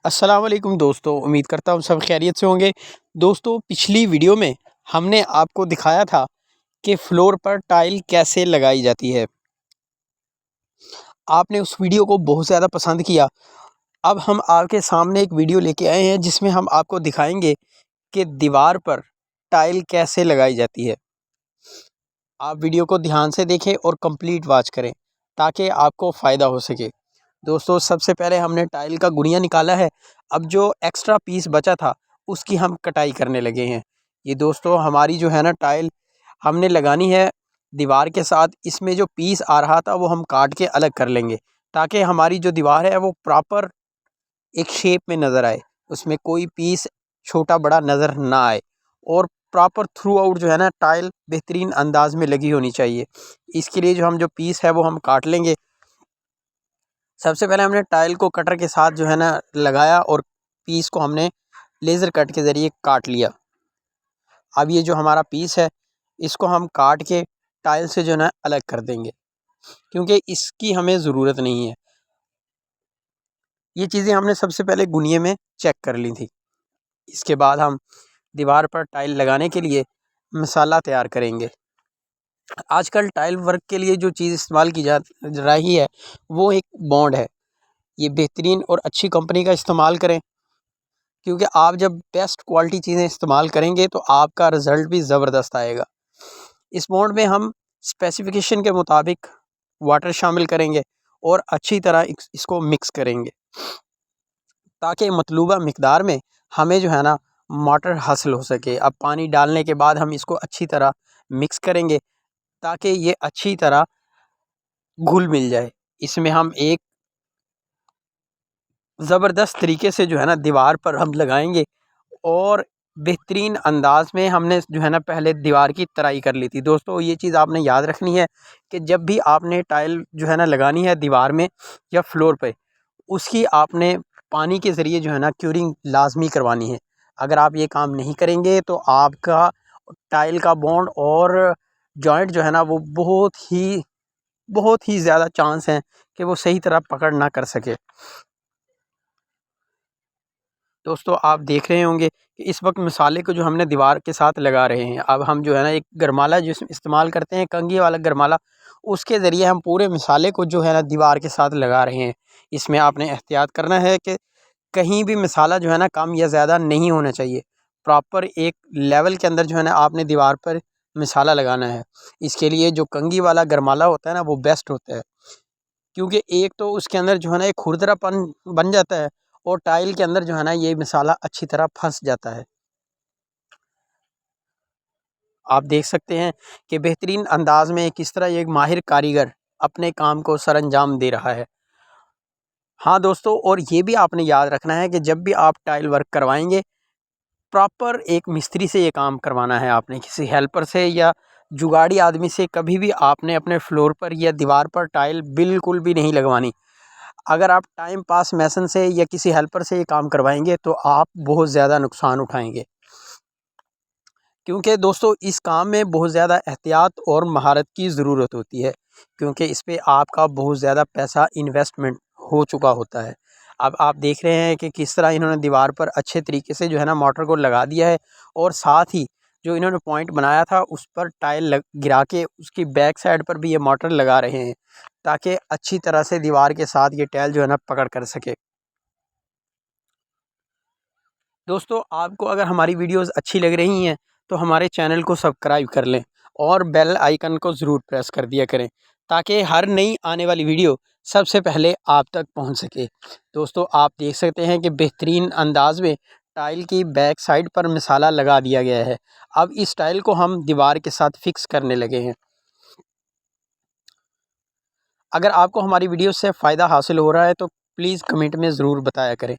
السلام علیکم دوستو، امید کرتا ہوں سب خیریت سے ہوں گے۔ دوستو پچھلی ویڈیو میں ہم نے آپ کو دکھایا تھا کہ فلور پر ٹائل کیسے لگائی جاتی ہے۔ آپ نے اس ویڈیو کو بہت زیادہ پسند کیا۔ اب ہم آپ کے سامنے ایک ویڈیو لے کے آئے ہیں جس میں ہم آپ کو دکھائیں گے کہ دیوار پر ٹائل کیسے لگائی جاتی ہے۔ آپ ویڈیو کو دھیان سے دیکھیں اور کمپلیٹ واچ کریں تاکہ آپ کو فائدہ ہو سکے۔ دوستو سب سے پہلے ہم نے ٹائل کا گنیا نکالا ہے۔ اب جو ایکسٹرا پیس بچا تھا اس کی ہم کٹائی کرنے لگے ہیں۔ یہ دوستو ہماری جو ہے نا ٹائل ہم نے لگانی ہے دیوار کے ساتھ۔ اس میں جو پیس آ رہا تھا وہ ہم کاٹ کے الگ کر لیں گے تاکہ ہماری جو دیوار ہے وہ پراپر ایک شیپ میں نظر آئے، اس میں کوئی پیس چھوٹا بڑا نظر نہ آئے، اور پراپر تھرو آؤٹ جو ہے نا ٹائل بہترین انداز میں لگی ہونی چاہیے۔ اس کے لیے جو ہم جو پیس ہے وہ ہم کاٹ لیں گے۔ سب سے پہلے ہم نے ٹائل کو کٹر کے ساتھ جو ہے نا لگایا اور پیس کو ہم نے لیزر کٹ کے ذریعے کاٹ لیا۔ اب یہ جو ہمارا پیس ہے اس کو ہم کاٹ کے ٹائل سے جو ہے نا الگ کر دیں گے کیونکہ اس کی ہمیں ضرورت نہیں ہے۔ یہ چیزیں ہم نے سب سے پہلے گنیے میں چیک کر لی تھی۔ اس کے بعد ہم دیوار پر ٹائل لگانے کے لیے مسالہ تیار کریں گے۔ آج کل ٹائل ورک کے لیے جو چیز استعمال کی جا رہی ہے وہ ایک بونڈ ہے۔ یہ بہترین اور اچھی کمپنی کا استعمال کریں کیونکہ آپ جب بیسٹ کوالٹی چیزیں استعمال کریں گے تو آپ کا رزلٹ بھی زبردست آئے گا۔ اس بونڈ میں ہم اسپیسیفیکیشن کے مطابق واٹر شامل کریں گے اور اچھی طرح اس کو مکس کریں گے تاکہ مطلوبہ مقدار میں ہمیں جو ہے نا واٹر حاصل ہو سکے۔ اب پانی ڈالنے کے بعد ہم اس کو اچھی طرح مکس کریں گے تاکہ یہ اچھی طرح گھل مل جائے۔ اس میں ہم ایک زبردست طریقے سے جو ہے نا دیوار پر ہم لگائیں گے، اور بہترین انداز میں ہم نے جو ہے نا پہلے دیوار کی ترائی کر لی تھی۔ دوستو یہ چیز آپ نے یاد رکھنی ہے کہ جب بھی آپ نے ٹائل جو ہے نا لگانی ہے دیوار میں یا فلور پہ، اس کی آپ نے پانی کے ذریعے جو ہے نا کیورنگ لازمی کروانی ہے۔ اگر آپ یہ کام نہیں کریں گے تو آپ کا ٹائل کا بونڈ اور جوائنٹ جو ہے نا وہ بہت ہی زیادہ چانس ہیں کہ وہ صحیح طرح پکڑ نہ کر سکے۔ دوستو آپ دیکھ رہے ہوں گے کہ اس وقت مسالے کو جو ہم نے دیوار کے ساتھ لگا رہے ہیں۔ اب ہم جو ہے نا ایک گرمالا جس استعمال کرتے ہیں کنگھی والا گرمالا، اس کے ذریعے ہم پورے مسالے کو جو ہے نا دیوار کے ساتھ لگا رہے ہیں۔ اس میں آپ نے احتیاط کرنا ہے کہ کہیں بھی مسالہ جو ہے نا کم یا زیادہ نہیں ہونا چاہیے۔ پراپر ایک لیول کے اندر جو ہے نا آپ نے دیوار پر مسالہ لگانا ہے۔ اس کے لیے جو کنگھی والا گرمالا ہوتا ہے نا وہ بیسٹ ہوتا ہے کیونکہ ایک تو اس کے اندر جو ہے نا ایک کھردرا پن بن جاتا ہے، اور ٹائل کے اندر جو ہے نا یہ مسالہ اچھی طرح پھنس جاتا ہے۔ آپ دیکھ سکتے ہیں کہ بہترین انداز میں کس طرح ایک ماہر کاریگر اپنے کام کو سر انجام دے رہا ہے۔ ہاں دوستو، اور یہ بھی آپ نے یاد رکھنا ہے کہ جب بھی آپ ٹائل ورک کروائیں گے پراپر ایک مستری سے یہ کام کروانا ہے۔ آپ نے کسی ہیلپر سے یا جگاڑی آدمی سے کبھی بھی آپ نے اپنے فلور پر یا دیوار پر ٹائل بالکل بھی نہیں لگوانی۔ اگر آپ ٹائم پاس میسن سے یا کسی ہیلپر سے یہ کام کروائیں گے تو آپ بہت زیادہ نقصان اٹھائیں گے، کیونکہ دوستو اس کام میں بہت زیادہ احتیاط اور مہارت کی ضرورت ہوتی ہے، کیونکہ اس پہ آپ کا بہت زیادہ پیسہ انویسٹمنٹ ہو چکا ہوتا ہے۔ اب آپ دیکھ رہے ہیں کہ کس طرح انہوں نے دیوار پر اچھے طریقے سے جو ہے نا موٹر کو لگا دیا ہے، اور ساتھ ہی جو انہوں نے پوائنٹ بنایا تھا اس پر ٹائل گرا کے اس کی بیک سائڈ پر بھی یہ موٹر لگا رہے ہیں تاکہ اچھی طرح سے دیوار کے ساتھ یہ ٹائل جو ہے نا پکڑ کر سکے۔ دوستو آپ کو اگر ہماری ویڈیوز اچھی لگ رہی ہیں تو ہمارے چینل کو سبسکرائب کر لیں اور بیل آئیکن کو ضرور پریس کر دیا کریں تاکہ ہر نئی آنے والی ویڈیو سب سے پہلے آپ تک پہنچ سکے۔ دوستو آپ دیکھ سکتے ہیں کہ بہترین انداز میں ٹائل کی بیک سائڈ پر مسالہ لگا دیا گیا ہے۔ اب اس ٹائل کو ہم دیوار کے ساتھ فکس کرنے لگے ہیں۔ اگر آپ کو ہماری ویڈیو سے فائدہ حاصل ہو رہا ہے تو پلیز کمنٹ میں ضرور بتایا کریں۔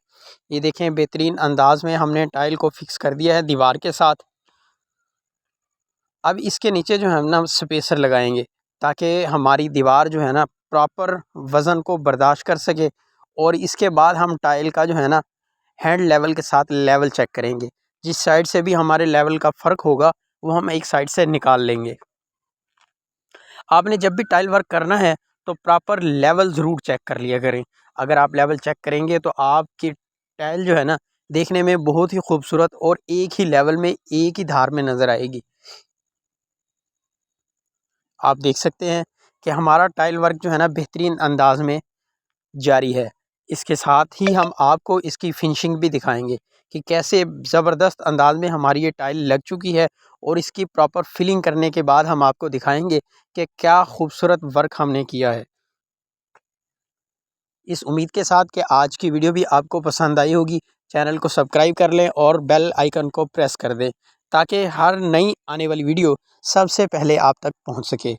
یہ دیکھیں بہترین انداز میں ہم نے ٹائل کو فکس کر دیا ہے دیوار کے ساتھ۔ اب اس کے نیچے جو ہے ہم نا سپیسر لگائیں گے تاکہ ہماری دیوار جو ہے نا پراپر وزن کو برداشت کر سکے، اور اس کے بعد ہم ٹائل کا جو ہے نا ہینڈ لیول کے ساتھ لیول چیک کریں گے۔ جس سائڈ سے بھی ہمارے لیول کا فرق ہوگا وہ ہم ایک سائڈ سے نکال لیں گے۔ آپ نے جب بھی ٹائل ورک کرنا ہے تو پراپر لیول ضرور چیک کر لیا کریں۔ اگر آپ لیول چیک کریں گے تو آپ کی ٹائل جو ہے نا دیکھنے میں بہت ہی خوبصورت اور ایک ہی لیول میں ایک ہی دھار میں نظر آئے گی۔ آپ دیکھ سکتے ہیں کہ ہمارا ٹائل ورک جو ہے نا بہترین انداز میں جاری ہے۔ اس کے ساتھ ہی ہم آپ کو اس کی فنشنگ بھی دکھائیں گے کہ کیسے زبردست انداز میں ہماری یہ ٹائل لگ چکی ہے، اور اس کی پراپر فلنگ کرنے کے بعد ہم آپ کو دکھائیں گے کہ کیا خوبصورت ورک ہم نے کیا ہے۔ اس امید کے ساتھ کہ آج کی ویڈیو بھی آپ کو پسند آئی ہوگی، چینل کو سبسکرائب کر لیں اور بیل آئیکن کو پریس کر دیں تاکہ ہر نئی آنے والی ویڈیو سب سے پہلے آپ تک پہنچ سکے۔